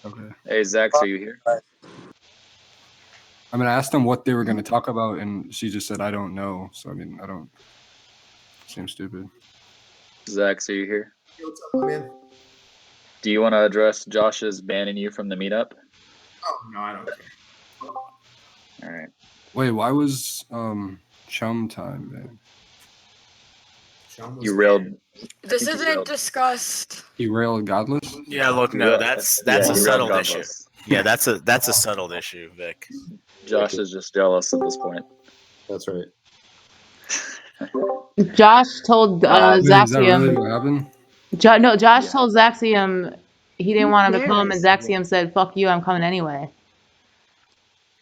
Okay. Hey, Zax, are you here? I mean, I asked them what they were going to talk about, and she just said, "I don't know." So I mean, I don't. Seems stupid. Zax, are you here? What's up, man? Do you want to address Josh's banning you from the meetup? Oh no, I don't care. All right. Wait, why was chum time then? Sean was You railed. This think you isn't railed. discussed. He railed godless. Yeah, look, You no, railed- that's yeah, a you railed subtle godless. issue. Yeah, that's a subtle issue, Vic. Josh is just jealous at this point. That's right. Josh told Wait, is that Zaxium. really what happened? Josh Yeah. told Zaxium he didn't want him to come, and Yes. Zaxium said, "Fuck you, I'm coming anyway."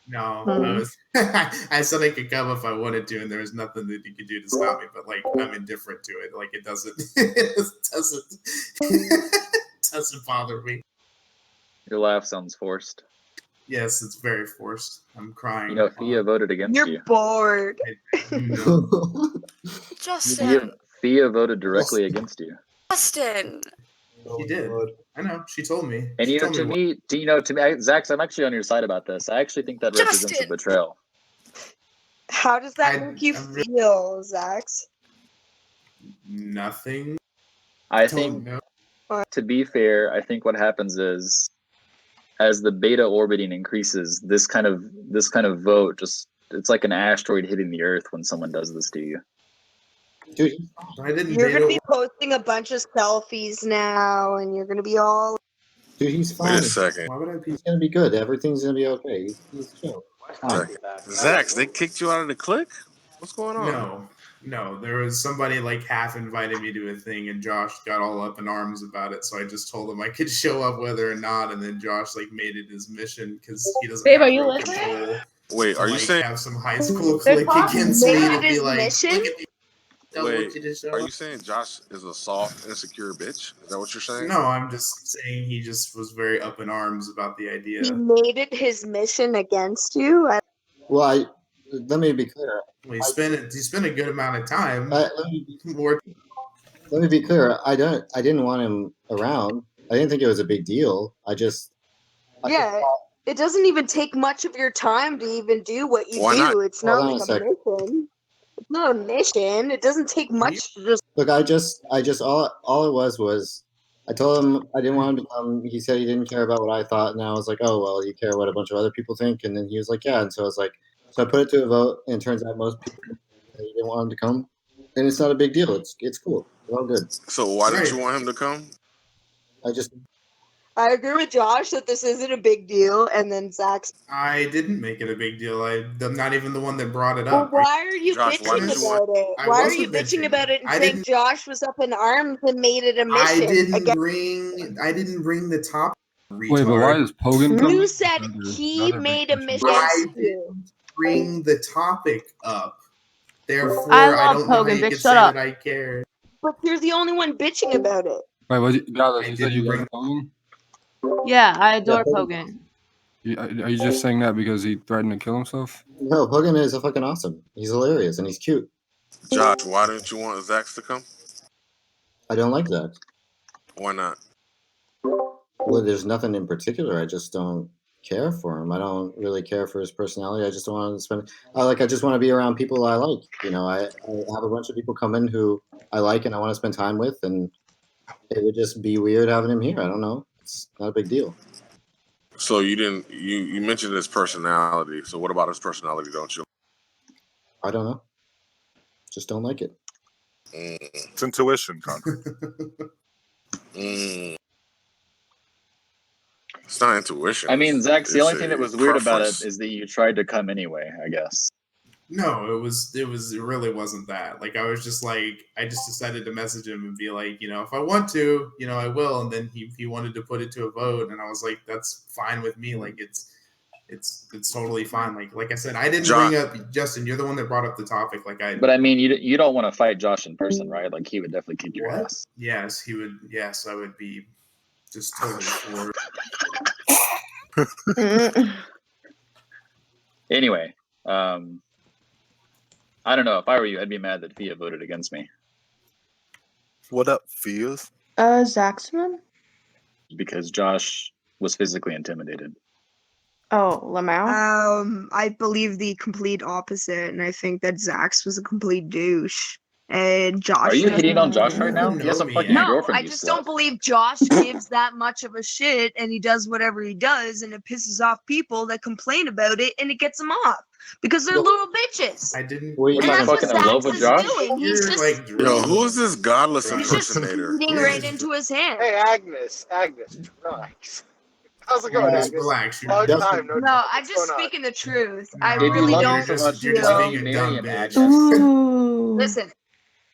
No, I was. I said I could come if I wanted to, and there was nothing that you could do to stop me. But like, I'm indifferent to it. Like, it doesn't. Doesn't bother me. Your laugh sounds forced. Yes, it's very forced. I'm crying. You know, Thea voted against You're you. bored. No. Justin. Thea voted directly against you. Justin. She did. I know. She told me. And She you know, told to me. me, Zax, I'm actually on your side about this. I actually think that represents a Justin! betrayal. How does that I- make you I'm re- feel, Zax? Nothing. I Don't think, know. to be fair, I think what happens is, as the beta orbiting increases, this kind of vote it's like an asteroid hitting the Earth when someone does this to you. Dude, I didn't. You're beta gonna be posting a bunch of selfies now, and you're gonna be all. dude, he's fine. Wait a second. Why would I be? He's gonna be good. Everything's gonna be okay. He's chill. Fine. Zax, they kicked you out of the clique? What's going on? No. There was somebody like half invited me to a thing, and Josh got all up in arms about it. So I just told him I could show up whether or not, and then Josh like made it his mission because he doesn't Babe, have are you real listening? control. Wait, To, are you like, saying have some high school They're clique talking against me made to be his like, mission? look at me. Don't wait, want you to show are up. you saying Josh is a soft, insecure bitch? Is that what you're saying? No, I'm just saying he just was very up in arms about the He idea. made it his mission against you? Well, let me be clear. He spent a good amount of time. Let me be clear. I didn't want him around. I didn't think it was a big deal. Yeah, it doesn't even take much of your time to even do what you Why do. not? It's not Hold on like a a second. mission. It's not a mission. It doesn't take much to just. Look, I just all it was I told him I didn't want him to come. He said he didn't care about what I thought, and I was like, oh well, you care what a bunch of other people think, and then he was like, yeah, and so I was like, so I put it to a vote, and it turns out most people didn't want him to come, and it's not a big deal. It's cool. It's all good. So why didn't Right. you want him to come? I agree with Josh that this isn't a big deal, and then Zach's. I didn't make it a big deal. I'm not even the one that brought it Well, up. why are you Josh, why bitching did you about it? I Why are wasn't you bitching bitching. about it and I saying didn't- Josh was up in arms and made it a mission? I didn't against bring the top. Wait, but why is Pogan coming? You said There's he another big made a issue. mission I against you. didn't bring the topic up. Therefore, I I love don't know how Pogan, you bitch, could shut say up. that I care. But you're the only one bitching about it. Wait, was Godless, I you said you didn't love Pogan? Yeah, I adore Yeah, Pogan. Are you just saying that because he threatened to kill himself? No, Hogan is a fucking awesome. He's hilarious and he's cute. Josh, why didn't you want Zax to come? I don't like that. Why not? Well, there's nothing in particular. I just don't care for him. I don't really care for his personality. I just don't want to spend. I just want to be around people I like. You know, I have a bunch of people come in who I like and I want to spend time with, and it would just be weird having him here. I don't know. It's not a big deal. So you didn't you mentioned his personality. So what about his personality, don't you? I don't know. Just don't like it. It's intuition, Conrad. It's not intuition. I mean, Zax, the it's only thing that was weird about it preference. is that you tried to come anyway, I guess. No, it really wasn't that. Like, I was just like, I just decided to message him and be like, if I want to, I will. And then he wanted to put it to a vote, and I was like, that's fine with me. Like, it's totally fine. Like I said, I didn't bring up Justin. You're the one that brought up the topic. But I mean, you don't want to fight Josh in person, right? Like, he would definitely kick your ass. Yes, he would. Yes, I would be just totally floored. Anyway, I don't know. If I were you, I'd be mad that Thea voted against me. What up, Fias? Zaxium? Because Josh was physically intimidated? Oh, Lamau? I believe the complete opposite, and I think that Zax was a complete douche. And Josh. Are you hitting on Josh You right don't now? even He has a know me, fucking Ag. No, girlfriend. I You just slut. don't believe Josh gives that much of a shit, and he does whatever he does, and it pisses off people that complain about it, and it gets them off because they're Yo, little bitches. I didn't. what are you Are And you that's talking what fucking in love Zax with is Josh? doing. He's You're just like Yo, drunk. who is this godless Right. he's just impersonator? feeding You're right just into his hand. Hey, Agnes, relax. How's it going, Agnes, Agnes? relax. You're Long just, time, no No, talk. I'm What's just going on? speaking the truth. I no, If you really love you're her don't so just much, you just why being don't you a marry dumb an bitch. Agnes? Ooh. listen.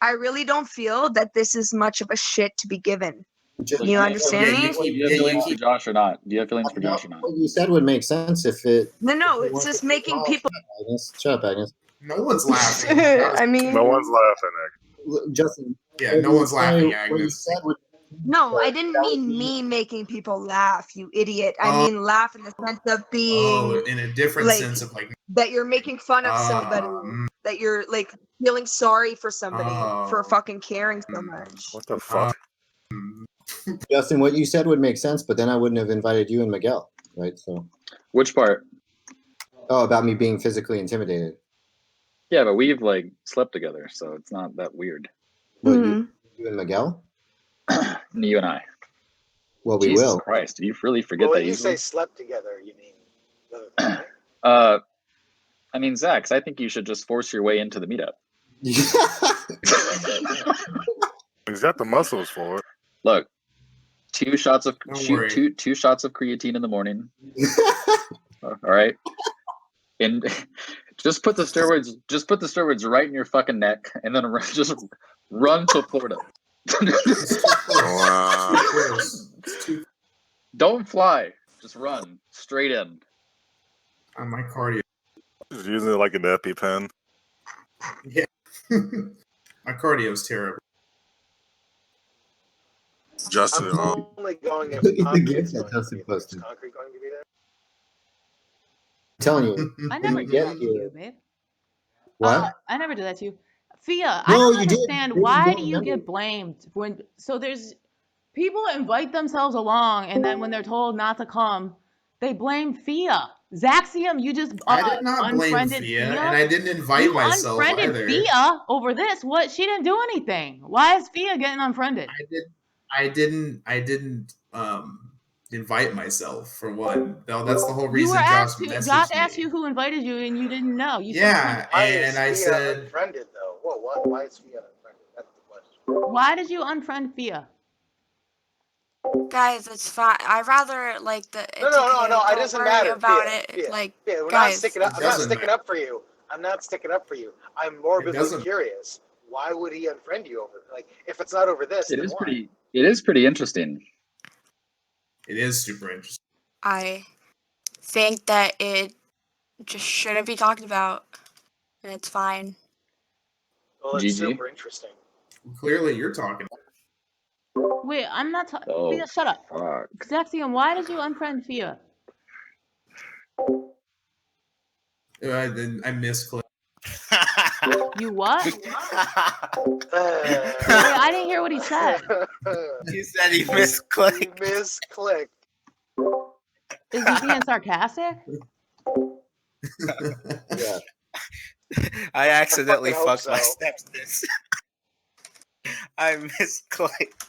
I really don't feel that this is much of a shit to be given. Just, So You do understand Yeah, me? you Do keep. you have Yeah, you feelings for keep. Josh or not? Do you have feelings for no, Josh or not? what you said would make sense if it. No, If it it's weren't just for making oh, people. Agnes. Shut up, Agnes. No one's laughing. That was, I mean, No one's laughing. Justin, yeah, no one's laughing, what you Agnes. said would. No, I That didn't would mean be. me making people laugh, you idiot. I Oh, mean laugh in the sense of being in a different like sense of like. that you're making fun of somebody, that you're like feeling sorry for somebody for fucking caring so much. What the fuck? Justin, what you said would make sense, but then I wouldn't have invited you and Miguel, right? So. Which part? Oh, about me being physically intimidated. Yeah, but we've like slept together, so it's not that weird. What, you and Miguel? You and I. Well, we Jesus will. Christ, do you really forget Well, that when you easily? say slept together, you mean the other thing, right? I mean, Zax, I think you should just force your way into the meetup. He's got the muscles for it. Look, two shots of Don't worry. two shots of creatine in the morning. All right, and just put the steroids right in your fucking neck, and then just run to Florida. It's too close. Wow. It's too close. It's too Don't fly, just run straight in. on my cardio. He's using it like an EpiPen. Yeah. My cardio's terrible. Justin, I'm only going if Look at the Concrete's gift that going to Justin be there. Is posted. Concrete going to be there? I'm telling you, I when never we did get that to you, here. babe. What? I never did that to you. Fia, I No, don't you did. understand They just why don't do you remember. get blamed when there's people invite themselves along and then when they're told not to come, they blame Fia. Zaxium, you just I did not blame unfriended Fia, Fia. and I didn't invite You myself unfriended either. Fia over this. What? She didn't do anything. Why is Fia getting unfriended? I didn't invite myself for one. No, that's the whole You were reason Josh asked to. messaged Josh me. asked you who invited you, and you didn't know. You said Yeah, Why and is I Fia said, unfriended though? Whoa, what? Why is Fia unfriended? That's the question. why did you unfriend Fia? Guys, it's fine. I'd rather like the. No, It's okay. no. It Don't doesn't worry matter. about Fia, it. Fia, Like, Fia, we're not guys. sticking up. It I'm not doesn't sticking matter. up for you. I'm not sticking up for you. I'm It morbidly doesn't. curious. Why would he unfriend you over? Like, if it's not over this, It then is why? pretty. It is pretty interesting. It is super interesting. I think that it just shouldn't be talked about, and it's fine. Well, it's GG. super interesting. Clearly, you're talking. Wait, I'm not talking. Oh, Fia, shut up. fuck. Zaxium, why did you unfriend Fia? I misclicked. You what? Wait, Uh, I didn't hear what he said. You said he misclicked. Misclicked. Is he being sarcastic? Yeah. I accidentally I fucking hope fucked my so. stepsis. I misclicked.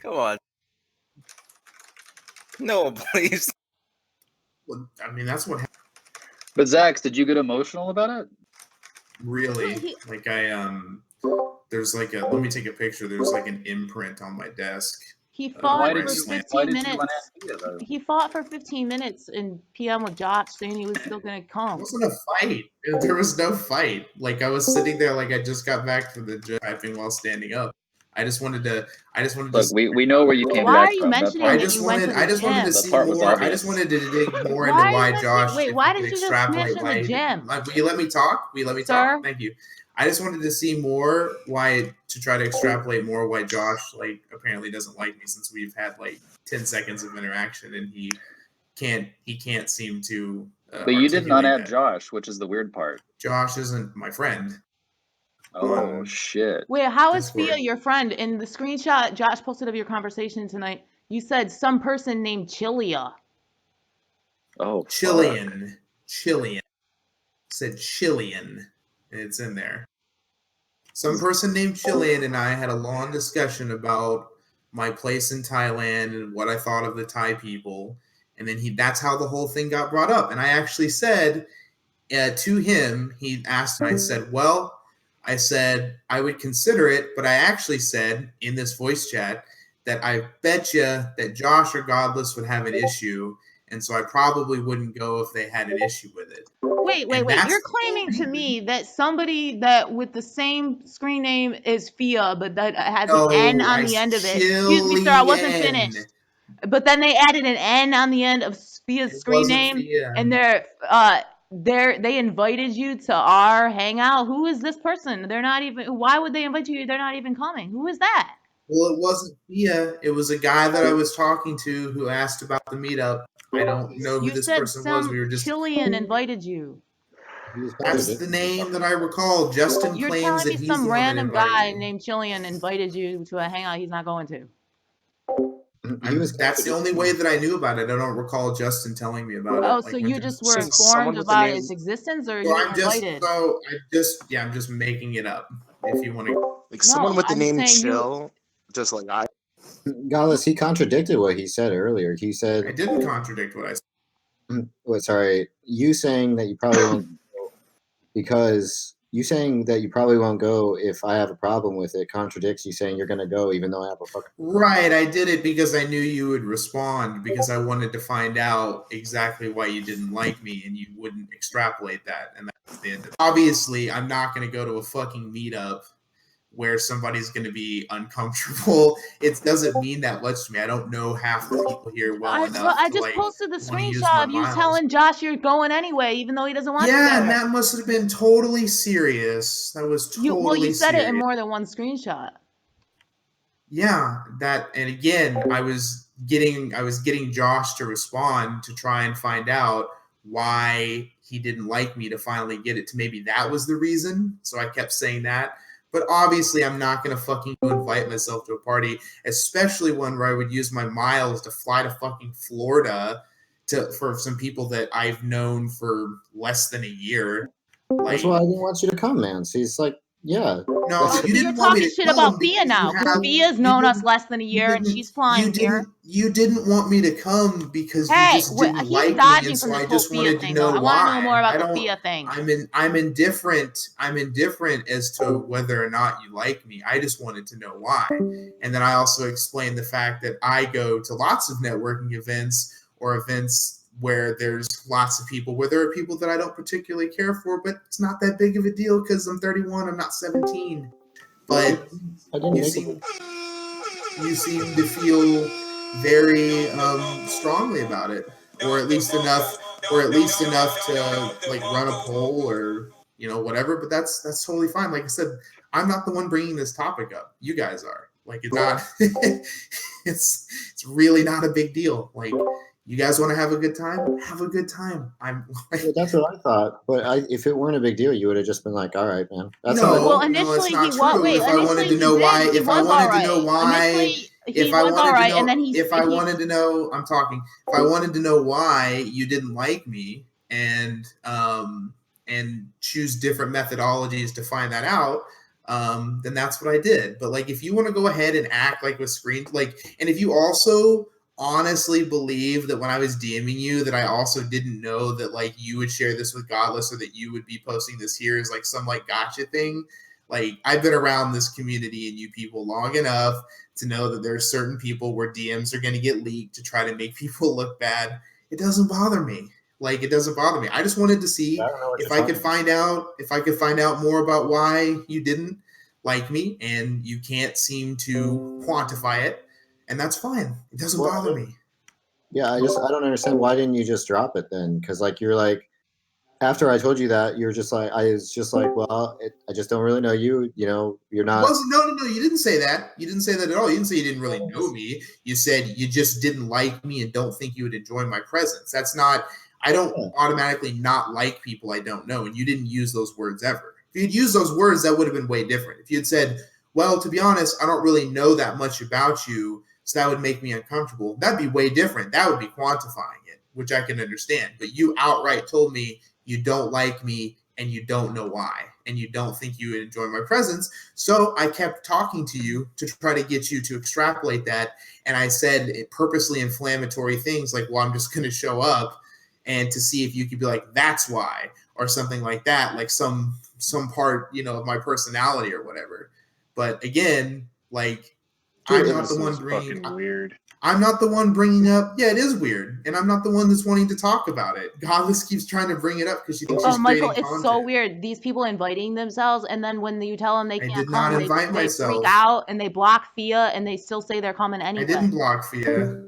Come on. No one believes. Well, I mean, that's what happened. But Zax, did you get emotional about it? Really. Like there's like a. Let me take a picture. There's like an imprint on my desk. He Why fought did for you? 15 Why did you minutes. unhappy though? He fought for 15 minutes in PM with Josh, saying he was still gonna It come. wasn't a fight. There was no fight. Like I was sitting there, like I just got back from the gym, typing while standing up. I just wanted to. Look, we know where you came Why back are you from. That mentioning part, that you went to the I just wanted to gym? that see part was more. I obvious. just wanted to dig more Why into are you why mentioning? Josh. Wait, if why we did could you just extrapolate mention why the he gym, didn't- will you let me talk? Will you let me sir? talk? Thank you. I just wanted to see more why to try to extrapolate more why Josh like apparently doesn't like me since we've had like 10 seconds of interaction and he can't seem to. But you did not articulate add that. Josh, which is the weird part. Josh isn't my friend. Oh shit. Wait, how is Discord. Fia your friend? In the screenshot Josh posted of your conversation tonight, you said some person named Chilia. Oh, Chilean. Said Chilean. It's in there. Some person named Chilean and I had a long discussion about my place in Thailand and what I thought of the Thai people. And then that's how the whole thing got brought up. And I actually said to him, he asked, and I said, well, I said I would consider it, but I actually said in this voice chat that I bet you that Josh or Godless would have an issue, and so I probably wouldn't go if they had an issue with it. Wait. You're claiming to me that somebody that with the same screen name is Fia, but that has an N on the end of it. Excuse me, sir, I wasn't finished. But then they added an N on the end of Fia's screen name, and they invited you to our hangout. Who is this person? They're not even. Why would they invite you? They're not even coming. Who is that? Well, it wasn't Fia. It was a guy that I was talking to who asked about the meetup. I don't know who this person was. We were just Chilean invited you. That's the name that I recall. Justin You're claims telling that me he's some the one that random invited guy me. named Chilean invited you to a hangout he's not going to. That's the only way that I knew about it. I don't recall Justin telling me about it. Oh, so you just were informed about its existence, or you were invited? I'm just making it up. If you want to, like someone with the name Chill, just like I. Gallus, he contradicted what he said earlier. He said, I didn't contradict what I said. Wait, sorry. You saying that you probably won't go because you saying that you probably won't go if I have a problem with it contradicts you saying you're going to go even though I have a fucking Right, I did it because I knew you would respond because I wanted to find out exactly why you didn't like me and you wouldn't extrapolate that. And that's the end of it. Obviously, I'm not going to go to a fucking meetup where somebody's going to be uncomfortable. It doesn't mean that much to me. I don't know half the people here well enough. I just posted the screenshot of you telling Josh you're going anyway, even though he doesn't want you there. Yeah, and that must have been totally serious. That was totally you said serious. it in more than one screenshot. Yeah, and again, I was getting Josh to respond to try and find out why he didn't like me to finally get it to maybe that was the reason. So I kept saying that. But obviously, I'm not going to fucking invite myself to a party, especially one where I would use my miles to fly to fucking Florida for some people that I've known for less than a year. That's why I didn't want you to come, man. So he's like, yeah. No, you didn't You're want me talking to shit come about Fia because now, because Fia's known us less than a year and she's flying here. You didn't want me to come because you just didn't like me, and so I just wanted to know why. I want to know more about the Fia thing. I'm indifferent. I'm indifferent as to whether or not you like me. I just wanted to know why. And then I also explained the fact that I go to lots of networking events or events where there's lots of people, where there are people that I don't particularly care for, but it's not that big of a deal because I'm 31, I'm not 17. But you seem to feel very strongly about it, or at least enough to like run a poll or whatever. But that's totally fine. Like I said, I'm not the one bringing this topic up. You guys are. Like it's not. it's really not a big deal. Like. You guys want to have a good time? Have a good time. That's what I thought. But if it weren't a big deal, you would have just been like, all right, man. That's initially he was. Wait, if I wanted to know why, and I'm talking. If I wanted to know why you didn't like me and choose different methodologies to find that out, then that's what I did. But like, if you want to go ahead and act like with screen, like, and if you also honestly believe that when I was DMing you that I also didn't know that like you would share this with Godless or that you would be posting this here as like some like gotcha thing. Like I've been around this community and you people long enough to know that there are certain people where DMs are going to get leaked to try to make people look bad. It doesn't bother me. Like it doesn't bother me. I just wanted to see if I could find out more about why you didn't like me, and you can't seem to quantify it. And that's fine. It doesn't bother me. Yeah, I don't understand. Why didn't you just drop it then? Because like you're like, after I told you that, you're just like, I was just like, well, I just don't really know you. You know, you're not. No. You didn't say that. You didn't say that at all. You didn't say you didn't really know me. You said you just didn't like me and don't think you would enjoy my presence. That's not. I don't automatically not like people I don't know, and you didn't use those words ever. If you'd used those words, that would have been way different. If you'd said, well, to be honest, I don't really know that much about you, so that would make me uncomfortable. That'd be way different. That would be quantifying it, which I can understand. But you outright told me you don't like me and you don't know why, and you don't think you would enjoy my presence. So I kept talking to you to try to get you to extrapolate that. And I said purposely inflammatory things like, well, I'm just going to show up, and to see if you could be like, that's why, or something like that, like some part, of my personality or whatever. But again, like, I'm not the one bringing weird. I'm not the one bringing up. Yeah, it is weird, and I'm not the one that's wanting to talk about it. Godless keeps trying to bring it up because she thinks she's Michael, creating it's content. so weird. These people inviting themselves, and then when you tell them they can't did come, not invite they freak myself. out and they block Fia, and they still say they're coming anyway. I didn't block Fia.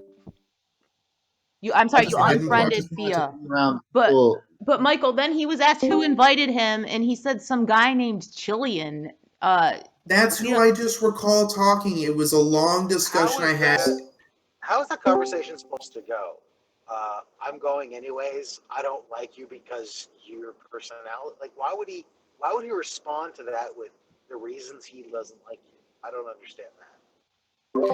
I'm sorry, you I didn't block- unfriended Fia. Around But people. but Michael, then he was asked who invited him, and he said some guy named Chillian. That's who I just recall talking. It was a long discussion I had. How is that conversation supposed to go? I'm going anyways. I don't like you because your personality. Like, why would he respond to that with the reasons he doesn't like you? I don't understand that.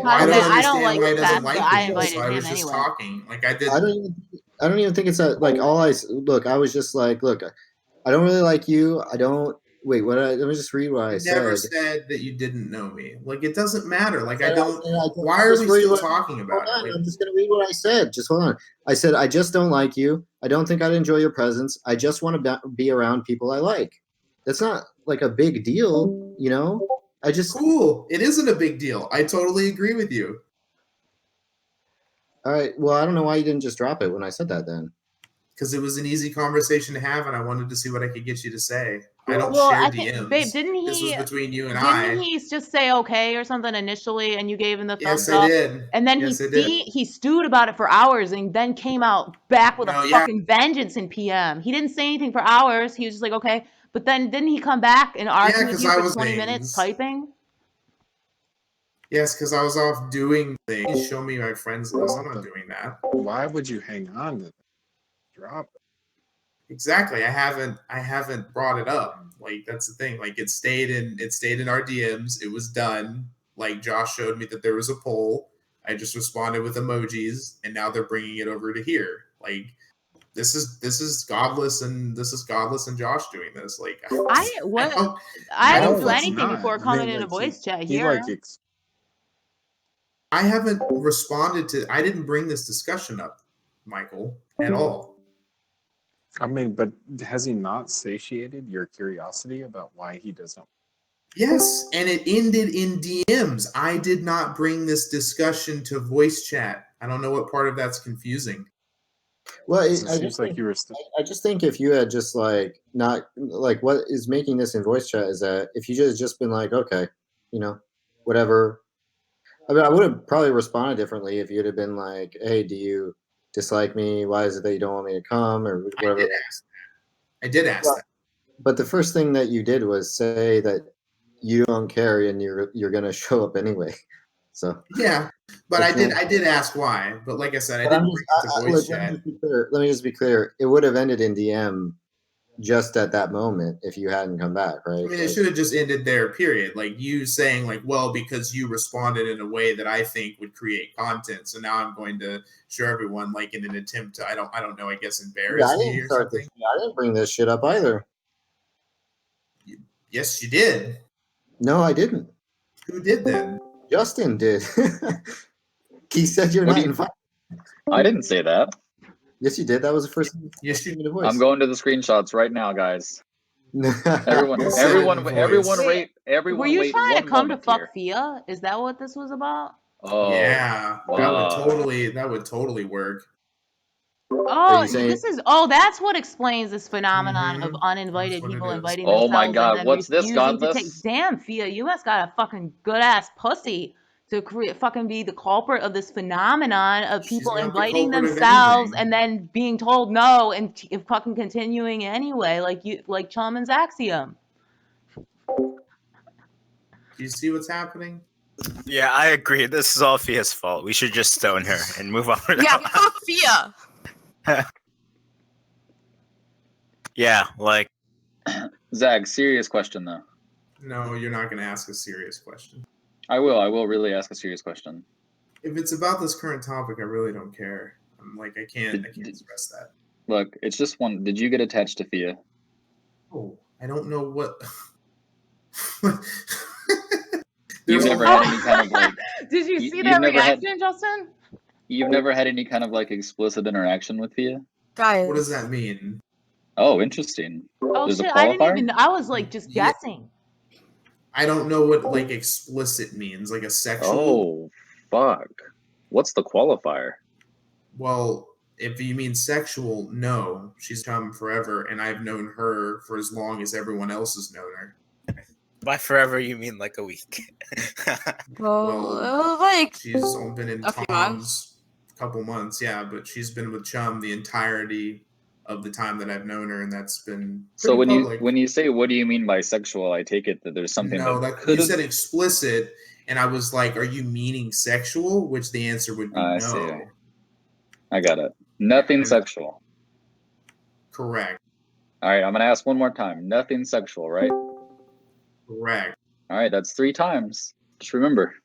I don't like why he doesn't that, like but I me, invited so I was him just anyway. talking. Like I did. I don't even think it's that. Like I was just like, look, I don't really like you. I don't. Wait, let me just read what I said. Never said that you didn't know me. Like, it doesn't matter. Like, I don't. Why Why are we still talking about it? Like, I'm just going to read what I said. Just hold on. I said, I just don't like you. I don't think I'd enjoy your presence. I just want to be around people I like. That's not like a big deal, I just. Cool. It isn't a big deal. I totally agree with you. All right. Well, I don't know why you didn't just drop it when I said that then. Because it was an easy conversation to have, and I wanted to see what I could get you to say. I don't share DMs. Babe, didn't he? This was between you and I. Didn't he just say okay or something initially, and you gave him the thumbs Yes, I up? did. And then he stewed about it for hours, and then came out back with a fucking vengeance in PM. He didn't say anything for hours. He was just like okay, but then didn't he come back and argue with you for 20 minutes typing? Yes, because I was off doing things. Show me my friends list. I'm not doing that. Why would you hang on to that? Drop it. Exactly. I haven't brought it up. Like, that's the thing. Like, it stayed in our DMs. It was done. Like, Josh showed me that there was a poll. I just responded with emojis, and now they're bringing it over to here. Like, this is Godless and Josh doing this. Like, I didn't do anything before coming in a voice chat here. I haven't responded to. I didn't bring this discussion up, Michael, at all. I mean, but has he not satiated your curiosity about why he doesn't? Yes, and it ended in DMs. I did not bring this discussion to voice chat. I don't know what part of that's confusing. Well, I just think if you had just like not like what is making this in voice chat is that if you just been like, okay, whatever. I mean, I would have probably responded differently if you'd have been like, hey, do you dislike me? Why is it that you don't want me to come or whatever? I did ask that. But the first thing that you did was say that you don't care and you're going to show up anyway. So yeah, but I did ask why. But like I said, I didn't bring it to voice chat. Let me just be clear. It would have ended in DM just at that moment if you hadn't come back, right? I mean, it should have just ended there, period. Like you saying like, well, because you responded in a way that I think would create content. So now I'm going to show everyone like in an attempt to, I don't know, I guess embarrass me or something. I didn't bring this shit up either. Yes, you did. No, I didn't. Who did then? Justin did. He said you're not invited. I didn't say that. Yes, you did. That was the first. Yes, you did. I'm going to the screenshots right now, guys. everyone, rate. Everyone. Were you wait trying to come to fuck here. Fia? Is that what this was about? Oh yeah, that would totally work. Oh, that's what explains this phenomenon of uninvited people inviting themselves. Oh my God, and then what's this, Godless? Damn, Fia, you must got a fucking good ass pussy to fucking be the culprit of this phenomenon of people inviting themselves and then being told no and fucking continuing anyway, like Chum and Zaxium. Do you see what's happening? Yeah, I agree. This is all Fia's fault. We should just stone her and move on. Yeah, fuck Fia. Yeah, like Zach, serious question though. No, you're not going to ask a serious question. I will really ask a serious question. If it's about this current topic, I really don't care. I'm like, I can't stress that. Look, it's just one. Did you get attached to Fia? Oh, I don't know what. You've never had any kind of like. Did you see that reaction, Justin? You've never had any kind of like explicit interaction with Fia? Guys. What does that mean? Oh, interesting. Oh There's shit! a I didn't qualifier? even. I was like just guessing. I don't know what like explicit means, like a sexual. Oh, fuck. What's the qualifier? Well, if you mean sexual, no. She's come forever, and I've known her for as long as everyone else has known her. By forever, you mean like a week? Well, like she's only been in a few Tom's months. couple months, yeah, but she's been with Chum the entirety of the time that I've known her, and that's been so when public. you say what do you mean by sexual, I take it that there's something you said explicit, and I was like, are you meaning sexual? Which the answer would be no. See. I got it. Nothing sexual. Correct. All right, I'm gonna ask one more time. Nothing sexual, right? Correct. All right, that's 3 times. Just remember.